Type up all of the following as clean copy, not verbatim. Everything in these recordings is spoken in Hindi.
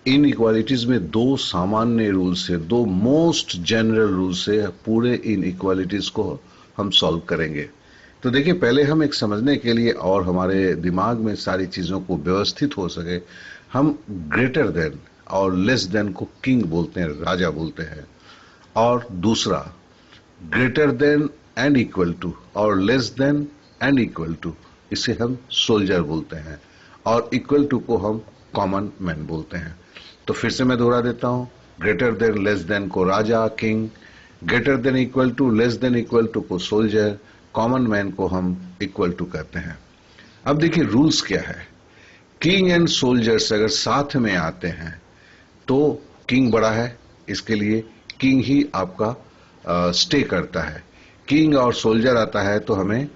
इन इक्वालिटीज में दो सामान्य रूल से, दो मोस्ट जनरल रूल से पूरे इन इक्वालिटीज को हम सॉल्व करेंगे। तो देखिए, पहले हम एक समझने के लिए और हमारे दिमाग में सारी चीजों को व्यवस्थित हो सके, हम ग्रेटर देन और लेस देन को किंग बोलते हैं, राजा बोलते हैं, और दूसरा greater than and equal to और less than and equal to, इसे हम सोल्जर बोलते हैं, और इक्वल टू को हम कॉमन मैन बोलते हैं। तो फिर से मैं दोहरा देता हूं, ग्रेटर देन लेस देन को राजा, king, greater than equal to less than equal to को सोल्जर, कॉमन मैन को हम इक्वल टू कहते हैं। अब देखिए रूल्स क्या है। किंग एंड सोल्जर्स अगर साथ में आते हैं तो किंग बड़ा है, इसके लिए किंग ही आपका स्टे करता है। किंग और सोल्जर आता है तो हमें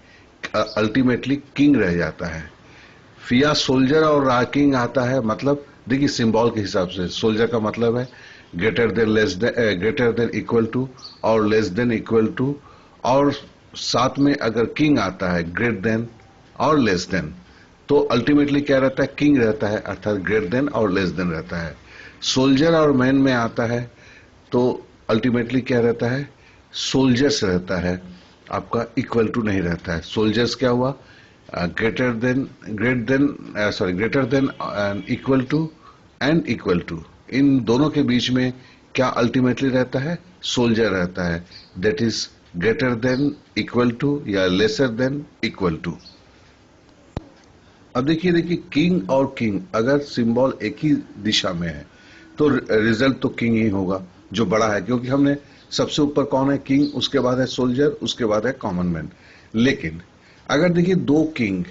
अल्टीमेटली किंग रह जाता है। फिर सोल्जर और किंग आता है, मतलब देखिए सिंबल के हिसाब से सोल्जर का मतलब है greater than less than, greater than equal to और लेस देन इक्वल टू, और साथ में अगर किंग आता है ग्रेटर देन और लेस देन, तो अल्टीमेटली क्या रहता है, किंग रहता है, अर्थात ग्रेटर देन और लेस देन रहता है। सोल्जर और मैन में आता है तो अल्टीमेटली क्या रहता है, सोल्जर्स रहता है, आपका इक्वल टू नहीं रहता है। सोल्जर्स क्या हुआ, greater than greater than equal to and equal to, इन दोनों के बीच में क्या अल्टीमेटली रहता है, सोल्जर रहता है, that is greater than equal to या लेसर देन इक्वल टू। अब देखिए किंग और किंग अगर सिंबल एक ही दिशा में है तो रिजल्ट तो किंग ही होगा, जो बड़ा है, क्योंकि हमने सबसे ऊपर कौन है, किंग, उसके बाद है सोल्जर, उसके बाद है कॉमन मैन। लेकिन अगर देखिए दो किंग,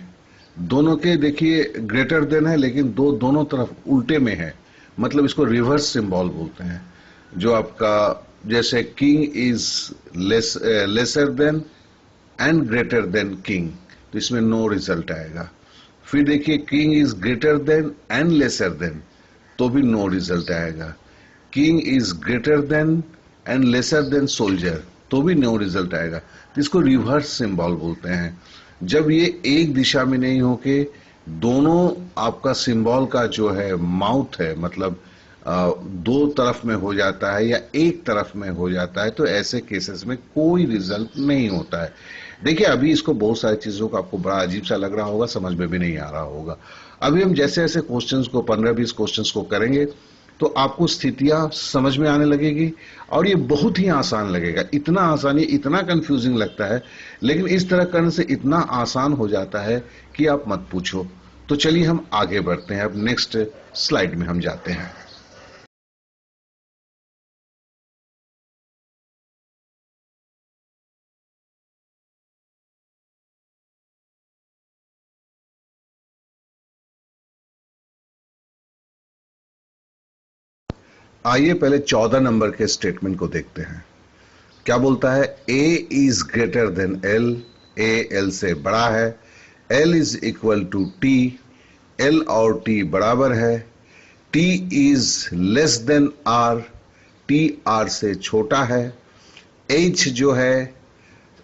दोनों के देखिए ग्रेटर देन है लेकिन दोनों तरफ उल्टे में है, मतलब इसको रिवर्स सिंबल बोलते हैं। जो आपका जैसे king is lesser then and greater than king, तो इसमें नो रिजल्ट आएगा। फिर देखिए king is greater than and lesser than, तो भी नो रिजल्ट आएगा। King is greater than and lesser than soldier, तो भी नो रिजल्ट आएगा। तो इसको रिवर्स सिंबल बोलते हैं। जब ये एक दिशा में नहीं होके दोनों आपका सिंबल का जो है माउथ है, मतलब दो तरफ में हो जाता है या एक तरफ में हो जाता है, तो ऐसे केसेस में कोई रिजल्ट नहीं होता है। देखिए अभी इसको बहुत सारी चीजों का आपको बड़ा अजीब सा लग रहा होगा, समझ में भी नहीं आ रहा होगा। अभी हम जैसे जैसे क्वेश्चंस को 15-20 क्वेश्चंस को करेंगे तो आपको स्थितियां समझ में आने लगेगी और ये बहुत ही आसान लगेगा। इतना आसान, ये इतना कंफ्यूजिंग लगता है, लेकिन इस तरह करने से इतना आसान हो जाता है कि आप मत पूछो। तो चलिए हम आगे बढ़ते हैं, अब नेक्स्ट स्लाइड में हम जाते हैं। आइए पहले 14 नंबर के स्टेटमेंट को देखते हैं। क्या बोलता है, A is greater than L, A L से बड़ा है, L is equal to T, L और टी बराबर है, T is less than R, T R से छोटा है, एच जो है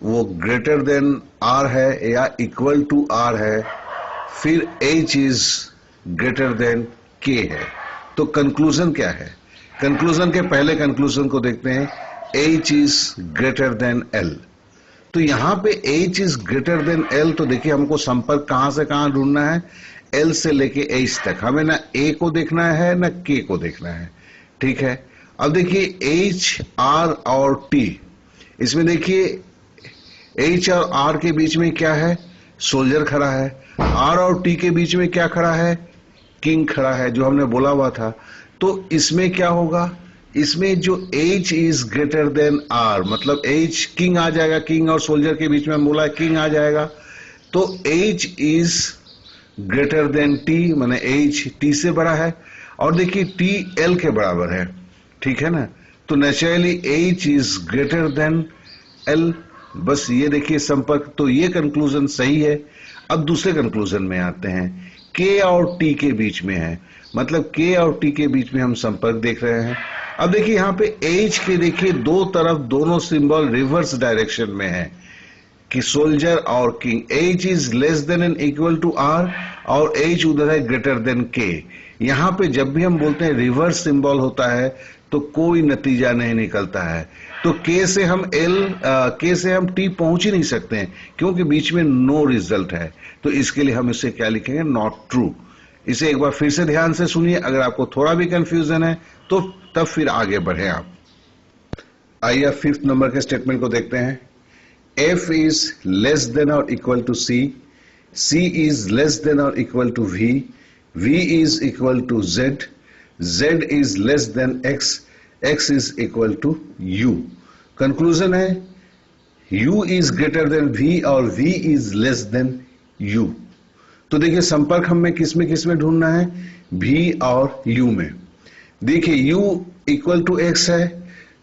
वो ग्रेटर देन आर है या इक्वल टू आर है, फिर एच इज ग्रेटर देन के है। तो कंक्लूजन क्या है, कंक्लूजन के पहले कंक्लूजन को देखते हैं, H is greater than L. तो यहां पे H is greater than L, तो देखिए हमको संपर्क कहां से कहां ढूंढना है, एल से लेके एच तक। हमें ना ए को देखना है ना के को देखना है, ठीक है। अब देखिए एच, आर और टी, इसमें देखिए एच और आर के बीच में क्या है, सोल्जर खड़ा है, आर और टी के बीच में क्या खड़ा है, किंग खड़ा है, जो हमने बोला हुआ था। तो इसमें क्या होगा, इसमें जो H is greater then R, मतलब H किंग आ जाएगा, किंग और सोल्जर के बीच में हम बोला किंग आ जाएगा, तो H is greater then T, माने H T से बड़ा है, और देखिए T L के बराबर है, ठीक है ना। तो naturally H is greater than L, बस ये देखिए संपर्क, तो ये कंक्लूजन सही है। अब दूसरे कंक्लूजन में आते हैं, K और T के बीच में है, मतलब K और T के बीच में हम संपर्क देख रहे हैं। अब देखिए यहां पे H के देखिए दो तरफ दोनों सिंबल रिवर्स डायरेक्शन में है, कि सोल्जर और king, H is less than and equal to R और H उधर है ग्रेटर देन K। यहां पे जब भी हम बोलते हैं रिवर्स सिंबल होता है तो कोई नतीजा नहीं निकलता है। तो K से हम K से हम T पहुंच ही नहीं सकते हैं क्योंकि बीच में नो रिजल्ट है। तो इसके लिए हम इसे क्या लिखेंगे, नॉट ट्रू। इसे एक बार फिर से ध्यान से सुनिए, अगर आपको थोड़ा भी कंफ्यूजन है तो तब फिर आगे बढ़े आप। आइए अब 5th नंबर के स्टेटमेंट को देखते हैं। F is less than or equal to C, C is less than or equal to V, V is equal to Z, Z is less than X, X is equal to U। Conclusion है U is greater than V और V is less than U। तो देखिए संपर्क हमें किस में ढूंढना है, V और U में। देखिए U इक्वल टू X है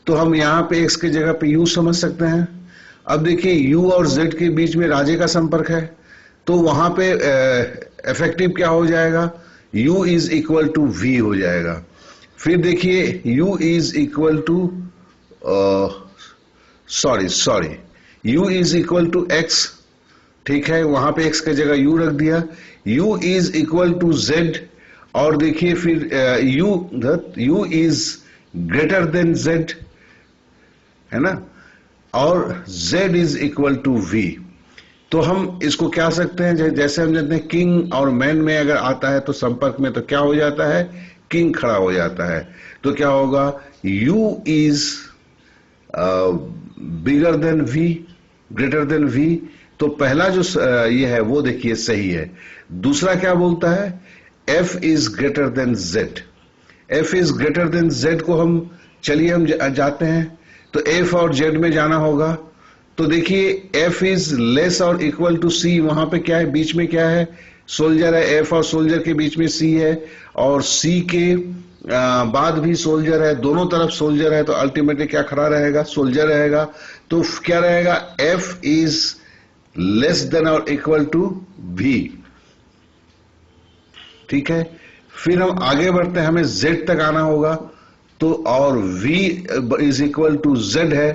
तो हम यहां पे X की जगह पे U समझ सकते हैं। अब देखिए U और Z के बीच में राजे का संपर्क है तो वहां पे इफेक्टिव क्या हो जाएगा, U is equal to V हो जाएगा। फिर देखिए U is equal to U is equal to X, ठीक है, वहां पे X की जगह U रख दिया। U is equal to Z और देखिए फिर U is greater than Z, है ना, और Z is equal to V। तो हम इसको क्या सकते हैं, जैसे हम जानते हैं किंग और मैन में अगर आता है तो संपर्क में तो क्या हो जाता है, किंग खड़ा हो जाता है। तो क्या होगा, U is bigger then V, greater than V। तो पहला जो ये है वो देखिए सही है। दूसरा क्या बोलता है, F is greater than Z। F is greater than Z को हम चलिए हम जाते हैं तो F और Z में जाना होगा। तो देखिए F इज लेस और इक्वल टू C, वहां पे क्या है, बीच में क्या है, सोल्जर है। F और सोल्जर के बीच में C है और C के बाद भी सोल्जर है, दोनों तरफ सोल्जर है, तो अल्टीमेटली क्या खड़ा रहेगा, सोल्जर रहेगा। तो क्या रहेगा, F इज लेस देन और इक्वल टू V, ठीक है। फिर हम आगे बढ़ते हैं, हमें Z तक आना होगा तो और V is equal to Z है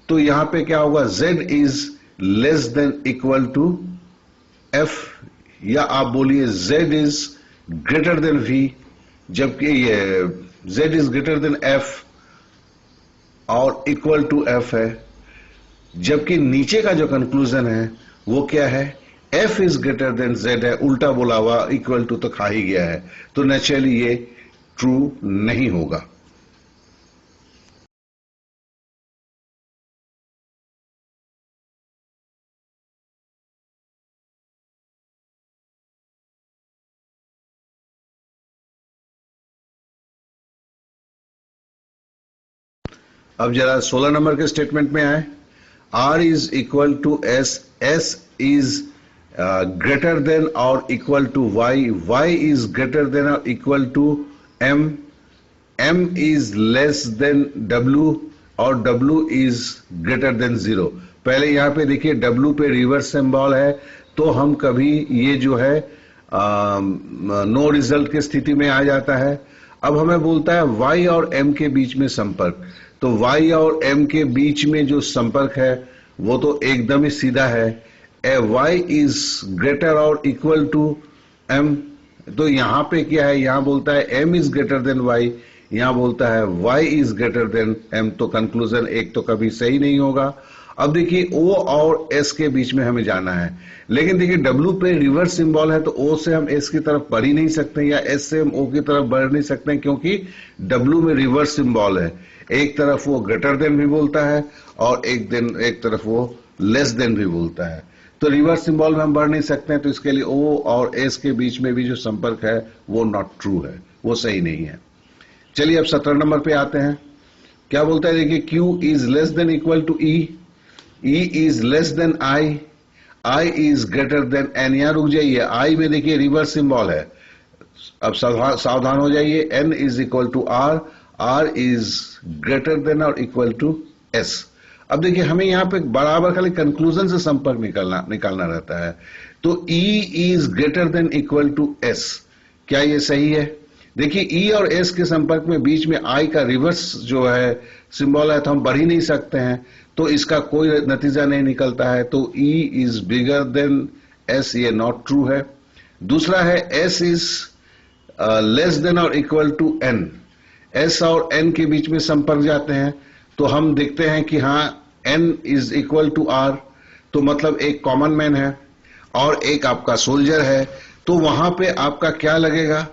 तो यहां पे क्या होगा, Z is less than equal to F, या आप बोलिए Z is greater than V, जबकि ये Z is greater than F और इक्वल टू F है। जबकि नीचे का जो कंक्लूजन है वो क्या है, F is greater than Z है, उल्टा बोला हुआ, इक्वल टू तो खा ही गया है, तो नेचुरली ये ट्रू नहीं होगा। अब जरा 16 नंबर के स्टेटमेंट में आए। R is equal to S, S is greater than और equal to Y, Y is greater than और equal to M, M is less than W और W इज ग्रेटर देन 0। पहले यहां पे देखिए W पे रिवर्स सिंबल है तो हम कभी ये जो है नो रिजल्ट की स्थिति में आ जाता है। अब हमें बोलता है Y और M के बीच में संपर्क, तो Y और M के बीच में जो संपर्क है वो तो एकदम ही सीधा है, Y इज ग्रेटर और इक्वल टू M। तो यहां पे क्या है, यहां बोलता है M is greater then Y, यहां बोलता है Y is greater then M। तो कंक्लूजन एक तो कभी सही नहीं होगा। अब देखिए O और S के बीच में हमें जाना है, लेकिन देखिए W पे रिवर्स सिंबल है तो O से हम S की तरफ बढ़ ही नहीं सकते या S से हम O की तरफ बढ़ नहीं सकते क्योंकि W में रिवर्स सिंबल है। एक तरफ वो ग्रेटर देन भी बोलता है और एक तरफ वो लेस देन भी बोलता है, तो रिवर्स सिंबल में हम बढ़ नहीं सकते हैं। तो इसके लिए O और S के बीच में भी जो संपर्क है वो नॉट ट्रू है, वो सही नहीं है। चलिए अब 17 नंबर पे आते हैं। क्या बोलता है, देखिए Q is less than equal to E, E is less than I, I is greater than N। यहां रुक जाइए, I में देखिए रिवर्स सिंबल है, अब सावधान हो जाइए। N is equal to R, R is greater than और इक्वल टू S। अब देखिए हमें यहां पे बराबर खाली कंक्लूजन से संपर्क निकालना रहता है। तो E is greater than equal to S, क्या ये सही है? देखिए E और S के संपर्क में बीच में I का रिवर्स जो है सिंबल है तो हम बढ़ ही नहीं सकते हैं। तो इसका कोई नतीजा नहीं निकलता है, तो E is bigger then S, ये नॉट ट्रू है। दूसरा है S इज लेस देन और इक्वल टू N, S और N के बीच में संपर्क जाते हैं तो हम देखते हैं कि हाँ N is equal to R, तो मतलब एक कॉमन मैन है और एक आपका सोल्जर है, तो वहां पे आपका क्या लगेगा,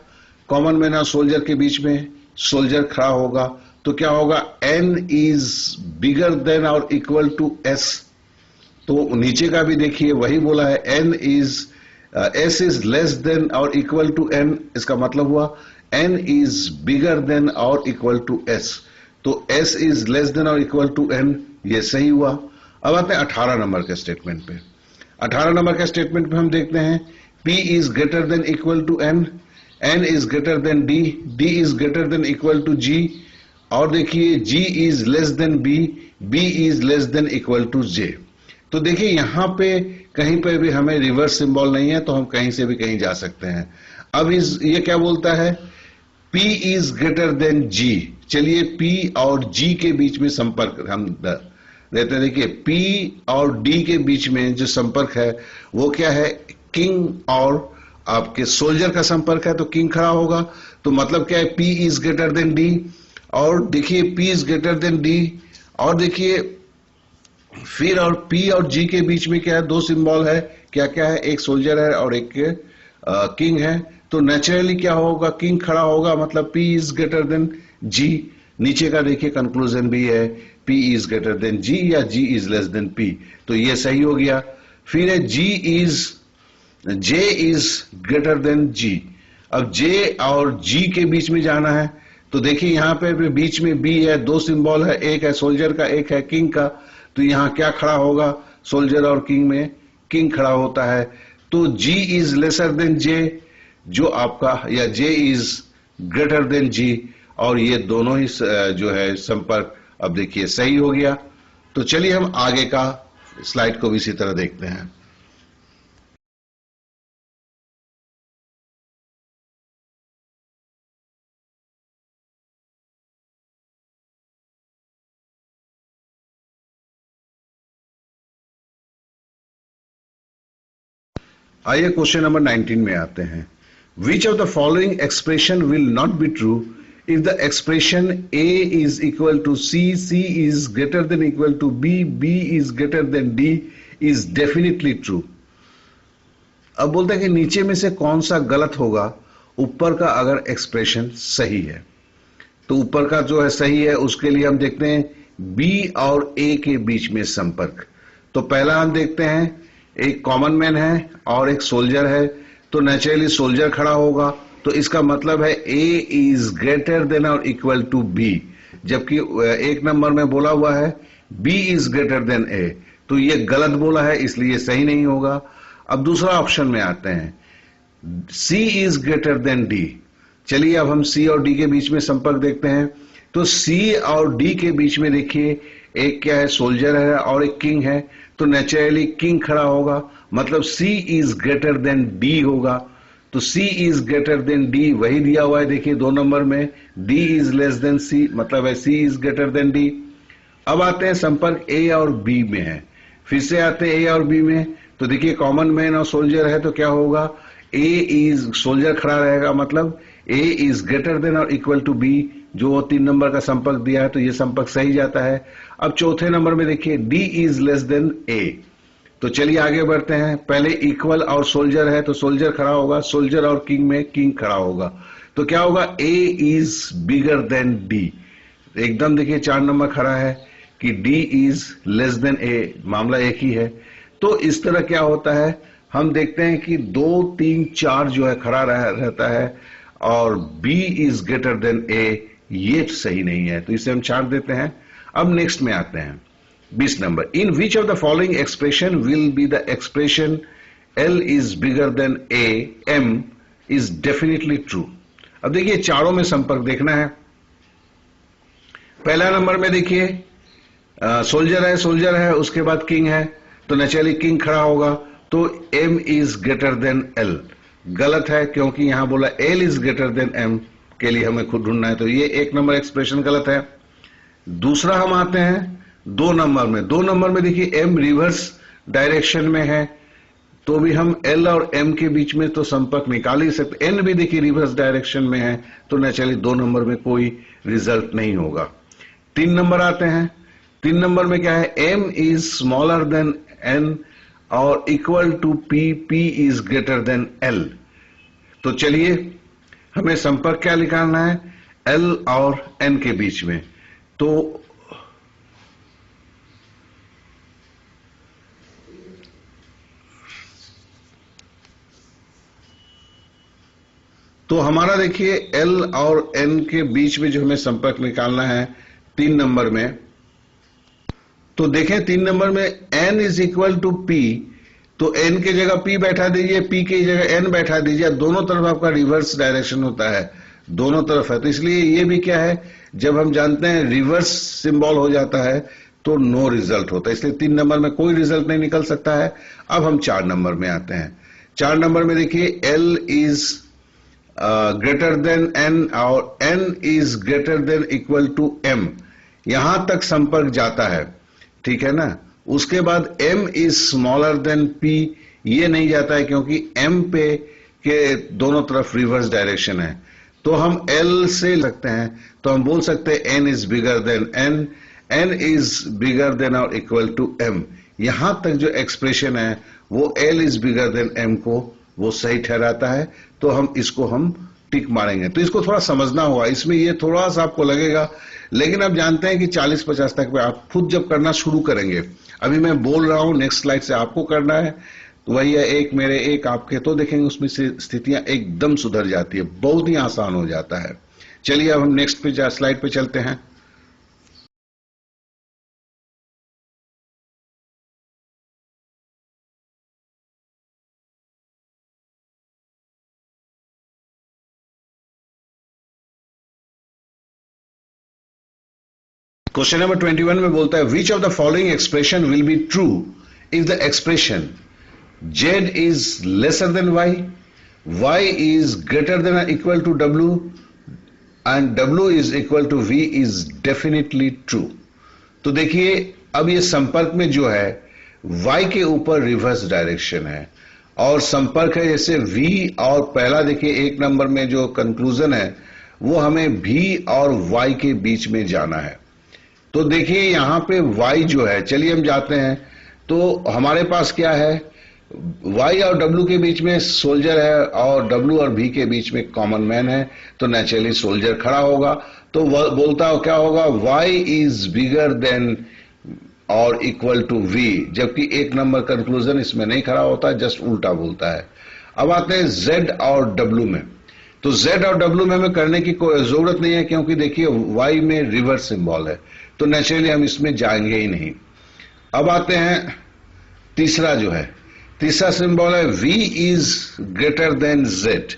कॉमन मैन और सोल्जर के बीच में सोल्जर खड़ा होगा, तो क्या होगा, N इज बिगर देन और इक्वल टू S। तो नीचे का भी देखिए वही बोला है, S इज लेस देन और इक्वल टू N, इसका मतलब हुआ N इज बिगर देन और इक्वल टू S, तो S इज लेस देन और इक्वल टू N, ये सही हुआ। अब आते हैं 18 नंबर के स्टेटमेंट पे। 18 नंबर के स्टेटमेंट पे हम देखते हैं P is greater than equal to N, N is greater than D, D is greater than equal to G, और देखिए G is less than B, B is less than equal to J। तो देखिए यहां पे कहीं पे भी हमें रिवर्स सिंबल नहीं है, तो हम कहीं से भी कहीं जा सकते हैं। अब ये क्या बोलता है, P is greater then G, चलिए P और G के बीच में संपर्क हम देते हैं। देखिए P और D के बीच में जो संपर्क है वो क्या है, किंग और आपके सोल्जर का संपर्क है, तो किंग खड़ा होगा, तो मतलब क्या है, P is greater than D, और देखिए P is greater than D, और देखिए फिर और P और G के बीच में क्या है, दो सिंबल है, क्या क्या है, एक सोल्जर है और एक किंग है, तो नेचुरली क्या होगा, किंग खड़ा होगा, मतलब P is greater then G। नीचे का देखिए कंक्लूजन भी है, P is greater then G या G is less then P, तो ये सही हो गया। फिर है J is greater then G। अब J और G के बीच में जाना है, तो देखिए यहां पे बीच में B है, दो सिंबल है, एक है सोल्जर का एक है किंग का, तो यहां क्या खड़ा होगा, सोल्जर और किंग में किंग खड़ा होता है, तो G is lesser then J, जो आपका, या J is greater then G, और ये दोनों ही जो है संपर्क अब देखिए सही हो गया। तो चलिए हम आगे का स्लाइड को भी इसी तरह देखते हैं। आइए क्वेश्चन नंबर 19 में आते हैं। विच of the following expression will not be true if the expression A is equal to C, C is greater than equal to B, B is greater than D is definitely true। अब बोलते हैं कि नीचे में से कौन सा गलत होगा, ऊपर का अगर एक्सप्रेशन सही है, तो ऊपर का जो है सही है, उसके लिए हम देखते हैं B और A के बीच में संपर्क। तो पहला हम देखते हैं, एक कॉमन मैन है और एक सोल्जर है, तो नेचुरली सोल्जर खड़ा होगा, तो इसका मतलब है A इज ग्रेटर देन और इक्वल टू B, जबकि एक नंबर में बोला हुआ है B is greater then A, तो ये गलत बोला है, इसलिए सही नहीं होगा। अब दूसरा ऑप्शन में आते हैं, C is greater than D। चलिए अब हम C और D के बीच में संपर्क देखते हैं, तो C और D के बीच में देखिए एक क्या है, सोल्जर है और एक किंग है, तो नेचुरली किंग खड़ा होगा, मतलब C is greater than D होगा, तो C is greater than D वही दिया हुआ है, देखिए 2 नंबर में D is less then C, मतलब है C is greater than D। अब आते हैं संपर्क A और B में है, फिर से आते हैं A और B में, तो देखिए कॉमन मैन और सोल्जर है, तो क्या होगा, A इज, सोल्जर खड़ा रहेगा, मतलब A इज ग्रेटर देन और इक्वल टू B, जो 3 नंबर का संपर्क दिया है, तो ये संपर्क सही जाता है। अब चौथे नंबर में देखिए D is less then A, तो चलिए आगे बढ़ते हैं। पहले इक्वल और सोल्जर है, तो सोल्जर खड़ा होगा, सोल्जर और किंग में किंग खड़ा होगा, तो क्या होगा, A is bigger then D, एकदम देखिए 4 नंबर खड़ा है कि D is less then A, मामला एक ही है। तो इस तरह क्या होता है, हम देखते हैं कि 2 3 4 जो है खड़ा रहता है, और B is greater then A, ये सही नहीं है, तो इसे हम छाट देते हैं। अब नेक्स्ट में आते हैं 20 number, in which of the following expression will be the expression L is bigger then A, M is definitely true. अब देखिए चारों में संपर्क देखना है। पहला नंबर में देखिए सोल्जर है, उसके बाद किंग है, तो नेचुरली किंग खड़ा होगा, तो M is greater than L, गलत है क्योंकि यहां बोला L is greater then M, के लिए हमें खुद ढूंढना है, तो ये 1 नंबर एक्सप्रेशन गलत है। दूसरा हम आते हैं, दो नंबर में देखिए m रिवर्स डायरेक्शन में है, तो भी हम l और m के बीच में तो संपर्क निकाल ही सकते। n भी देखिए रिवर्स डायरेक्शन में है, तो नेचुरली 2 नंबर में कोई रिजल्ट नहीं होगा। 3 नंबर आते हैं। 3 नंबर में क्या है, m is smaller than n और equal to p, p is greater than l। तो चलिए हमें संपर्क क्या निकालना है, l और n के बीच में। तो हमारा देखिए L और N के बीच में जो हमें संपर्क निकालना है 3 नंबर में, तो देखें 3 नंबर में N is equal to P, तो N की जगह P बैठा दीजिए, P की जगह N बैठा दीजिए। दोनों तरफ आपका रिवर्स डायरेक्शन होता है, दोनों तरफ है, तो इसलिए ये भी क्या है, जब हम जानते हैं रिवर्स सिंबल हो जाता है तो नो रिजल्ट होता है, इसलिए 3 नंबर में कोई रिजल्ट नहीं निकल सकता है। अब हम 4 नंबर में आते हैं। 4 नंबर में देखिए L is greater than n और n is greater than equal to m, यहां तक संपर्क जाता है, ठीक है ना। उसके बाद m is smaller then p, ये नहीं जाता है क्योंकि m पे के दोनों तरफ रिवर्स डायरेक्शन है, तो हम l से सकते हैं, तो हम बोल सकते हैं n is bigger then n, n is bigger then और इक्वल टू m। यहां तक जो एक्सप्रेशन है वो l is bigger then m को वो सही ठहराता है, तो हम इसको हम टिक मारेंगे। तो इसको थोड़ा समझना होगा, इसमें ये थोड़ा सा आपको लगेगा, लेकिन आप जानते हैं कि 40-50 तक पे आप खुद जब करना शुरू करेंगे, अभी मैं बोल रहा हूं नेक्स्ट स्लाइड से आपको करना है, तो वही है एक मेरे एक आपके, तो देखेंगे उसमें से स्थितियां एकदम सुधर जाती है, बहुत ही आसान हो जाता है। चलिए अब हम नेक्स्ट पे स्लाइड पे चलते हैं। क्वेश्चन नंबर 21 में बोलता है which of the following expression will be true if the expression z is lesser than y is greater than और equal to w and w is equal to v is definitely true. तो देखिए अब ये संपर्क में जो है y के ऊपर रिवर्स डायरेक्शन है और संपर्क है जैसे v, और पहला देखिए 1 नंबर में जो कंक्लूजन है वो हमें v और y के बीच में जाना है। तो देखिए यहां पे y जो है, चलिए हम जाते हैं, तो हमारे पास क्या है, y और w के बीच में सोल्जर है और w और v के बीच में कॉमन मैन है, तो नेचुरली सोल्जर खड़ा होगा, तो बोलता हो क्या होगा, y इज बिगर देन और इक्वल टू v, जबकि 1 नंबर कंक्लूजन इसमें नहीं खड़ा होता, जस्ट उल्टा बोलता है। अब आते हैं z और w में, तो z और w में हमें करने की कोई जरूरत नहीं है क्योंकि देखिए y में रिवर्स सिंबल है, तो नेचुरली हम इसमें जाएंगे ही नहीं। अब आते हैं तीसरा जो है, तीसरा सिंबल है v is greater than z,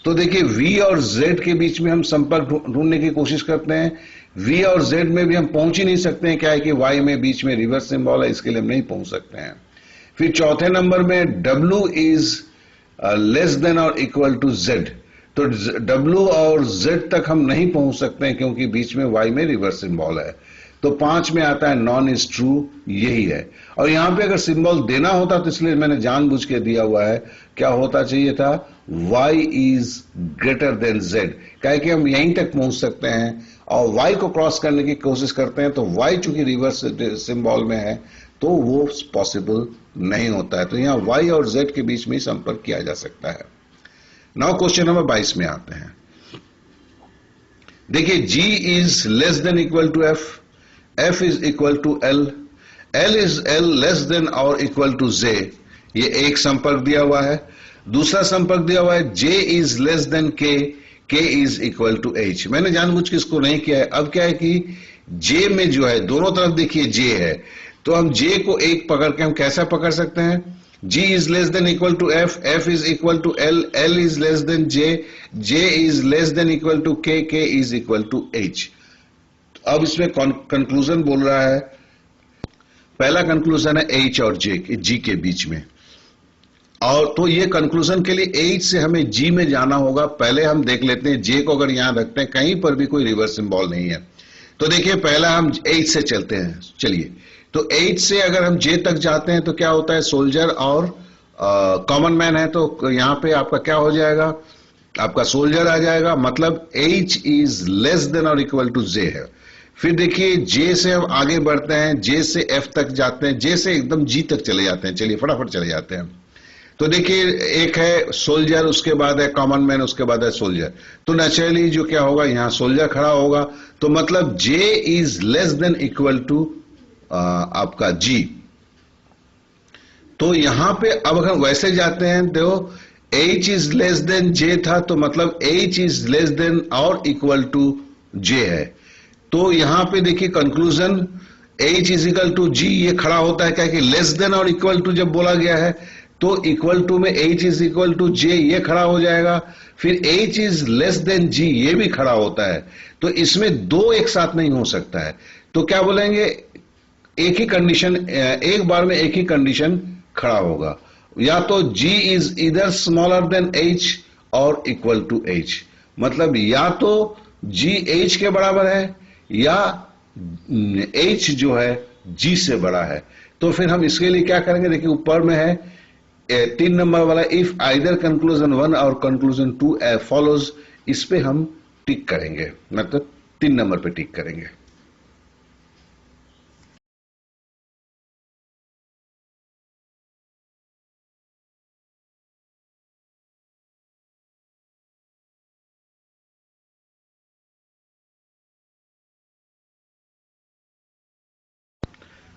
तो देखिए v और z के बीच में हम संपर्क ढूंढने की कोशिश करते हैं, v और z में भी हम पहुंच ही नहीं सकते हैं, क्या है कि y में बीच में रिवर्स सिंबल है, इसके लिए हम नहीं पहुंच सकते हैं। फिर चौथे नंबर में w इज लेस देन और इक्वल टू z, तो w और z तक हम नहीं पहुंच सकते हैं क्योंकि बीच में y में रिवर्स सिंबल है। तो 5 में आता है नॉन इज ट्रू, यही है। और यहां पे अगर सिंबल देना होता तो इसलिए मैंने जानबूझ के दिया हुआ है, क्या होता चाहिए था, y is greater than z, क्या है कि हम यहीं तक पहुंच सकते हैं और y को क्रॉस करने की कोशिश करते हैं, तो y चूंकि रिवर्स सिंबल में है तो वो पॉसिबल नहीं होता है, तो यहां y और z के बीच में ही संपर्क किया जा सकता है। नाउ क्वेश्चन नंबर 22 में आते हैं। देखिए g is less than equal to f is equal to l is l less than और इक्वल टू j, ये एक संपर्क दिया हुआ है। दूसरा संपर्क दिया हुआ है j is less than k is equal to h। मैंने जानबूझ के इसको नहीं किया है। अब क्या है कि j में जो है दोनों तरफ देखिए j है, तो हम j को एक पकड़ के हम कैसा पकड़ सकते हैं, g is less than equal to f is equal to l is less than j is less than equal to k is equal to h। अब इसमें कंक्लूजन बोल रहा है, पहला कंक्लूजन है h और g के बीच में, और तो ये कंक्लूजन के लिए h से हमें g में जाना होगा। पहले हम देख लेते हैं j को, अगर यहां रखते हैं कहीं पर भी कोई रिवर्स सिंबल नहीं है, तो देखिए पहला हम H से चलते हैं, चलिए। तो H से अगर हम J तक जाते हैं तो क्या होता है, सोल्जर और कॉमन मैन है, तो यहां पे आपका क्या हो जाएगा, आपका सोल्जर आ जाएगा, मतलब H इज लेस देन और इक्वल टू J है। फिर देखिए J से हम आगे बढ़ते हैं, J से F तक जाते हैं, J से एकदम G तक चले जाते हैं, चलिए फटाफट चले जाते हैं। तो देखिए एक है सोल्जर, उसके बाद है कॉमन मैन, उसके बाद है सोल्जर। तो नेचुरली जो क्या होगा, यहां सोल्जर खड़ा होगा, तो मतलब J is less than equal to आपका G। तो यहां पे अब अगर वैसे जाते हैं, देखो H is less than J था, तो मतलब H इज लेस देन और इक्वल टू J है। तो यहां पे देखिए conclusion H is equal to G, ये खड़ा होता है क्या कि लेस देन और इक्वल टू जब बोला गया है तो इक्वल टू में H is equal to J ये खड़ा हो जाएगा, फिर H is less than G ये भी खड़ा होता है। तो इसमें दो एक साथ नहीं हो सकता है, तो क्या बोलेंगे, एक ही कंडीशन, एक बार में एक ही कंडीशन खड़ा होगा, या तो G इज इधर स्मॉलर देन H और इक्वल टू H, मतलब या तो G H के बराबर है या H जो है G से बड़ा है। तो फिर हम इसके लिए क्या करेंगे, देखिए ऊपर में है 3 नंबर वाला, इफ आइदर कंक्लूजन 1 और कंक्लूजन 2 फॉलोज, इस पे हम टिक करेंगे, मतलब 3 नंबर पे टिक करेंगे।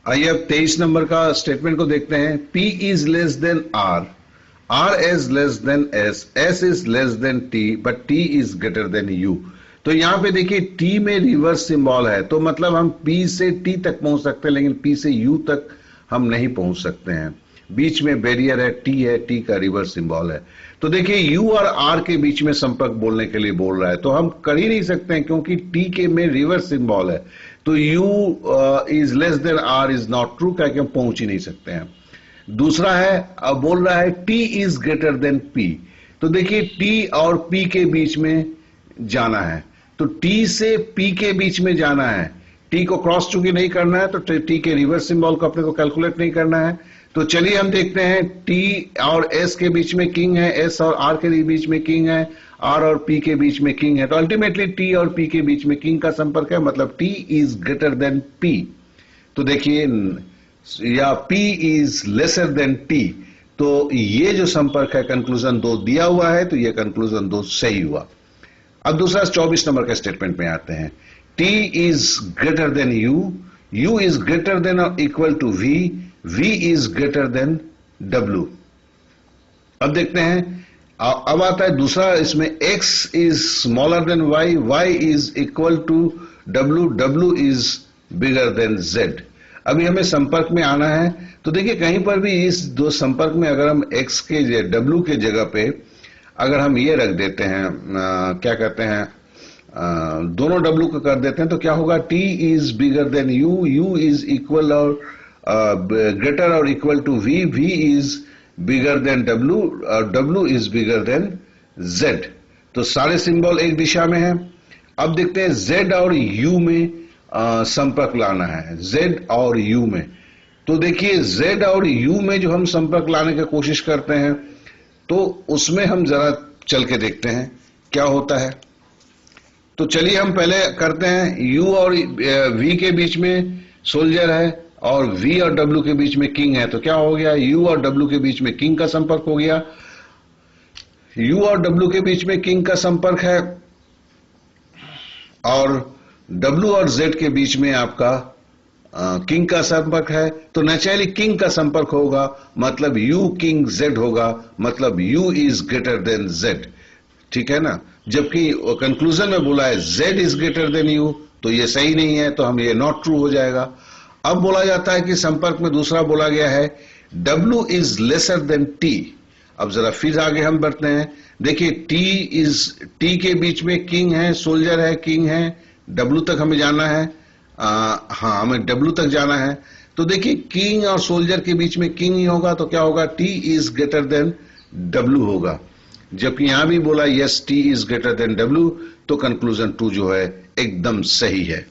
आइए अब 23 नंबर का स्टेटमेंट को देखते हैं। P is less then R, R is less then S, S is less then T, but T is greater than U। तो यहां पे देखिए T में रिवर्स सिंबल है, तो मतलब हम P से T तक पहुंच सकते हैं, लेकिन P से U तक हम नहीं पहुंच सकते हैं। बीच में बैरियर है, T है, T का रिवर्स सिंबल है। तो देखिए U और R के बीच में संपर्क बोलने के लिए बोल रहा है, तो हम कर ही नहीं सकते हैं क्योंकि T के में रिवर्स सिंबल है। तो U is less then R is not true, क्या कि हम पहुंच ही नहीं सकते हैं। दूसरा है, अब बोल रहा है T is greater then P। तो देखिए T और P के बीच में जाना है, तो T से P के बीच में जाना है, T को क्रॉस चूंकि नहीं करना है, तो T के रिवर्स सिंबल को अपने को कैलकुलेट नहीं करना है। तो चलिए हम देखते हैं, T और S के बीच में किंग है, S और R के बीच में किंग है, R और P के बीच में किंग है, तो अल्टीमेटली T और P के बीच में किंग का संपर्क है, मतलब T is greater then P। तो देखिए, या P is lesser then T, तो ये जो संपर्क है कंक्लूजन 2 दिया हुआ है, तो ये कंक्लूजन 2 सही हुआ। अब दूसरा 24 नंबर के स्टेटमेंट में आते हैं। T is greater than U, U is greater than और equal to V, V is greater than W। अब देखते हैं, अब आता है दूसरा, इसमें X is smaller than Y, Y is equal to W, W is bigger than Z। अभी हमें संपर्क में आना है, तो देखिए कहीं पर भी इस दो संपर्क में अगर हम X के W के जगह पे अगर हम ये रख देते हैं, क्या कहते हैं, दोनों W को कर देते हैं, तो क्या होगा, T is bigger than U, U is equal और ग्रेटर और equal to V, V is bigger than W और W is bigger than Z। तो सारे सिंबल एक दिशा में है। अब देखते हैं Z और U में संपर्क लाना है, Z और U में। तो देखिए Z और U में जो हम संपर्क लाने की कोशिश करते हैं, तो उसमें हम जरा चल के देखते हैं क्या होता है। तो चलिए हम पहले करते हैं, U और V के बीच में सोल्जर है और V और W के बीच में किंग है, तो क्या हो गया, U और W के बीच में किंग का संपर्क हो गया। U और W के बीच में किंग का संपर्क है और W और Z के बीच में आपका किंग का संपर्क है, तो नेचुरली किंग का संपर्क होगा, मतलब U किंग Z होगा, मतलब U is greater than Z, ठीक है ना। जबकि कंक्लूजन में बोला है Z is greater than U, तो ये सही नहीं है, तो हम ये नॉट ट्रू हो जाएगा। अब बोला जाता है कि संपर्क में दूसरा बोला गया है W is lesser then T। अब जरा फिर आगे हम बढ़ते हैं, देखिए T के बीच में किंग है, सोल्जर है, किंग है, W तक हमें जाना है, हाँ हमें W तक जाना है। तो देखिए किंग और सोल्जर के बीच में किंग ही होगा, तो क्या होगा, T is greater than W होगा। जबकि यहां भी बोला yes T is greater than W, तो कंक्लूजन 2 जो है एकदम सही है।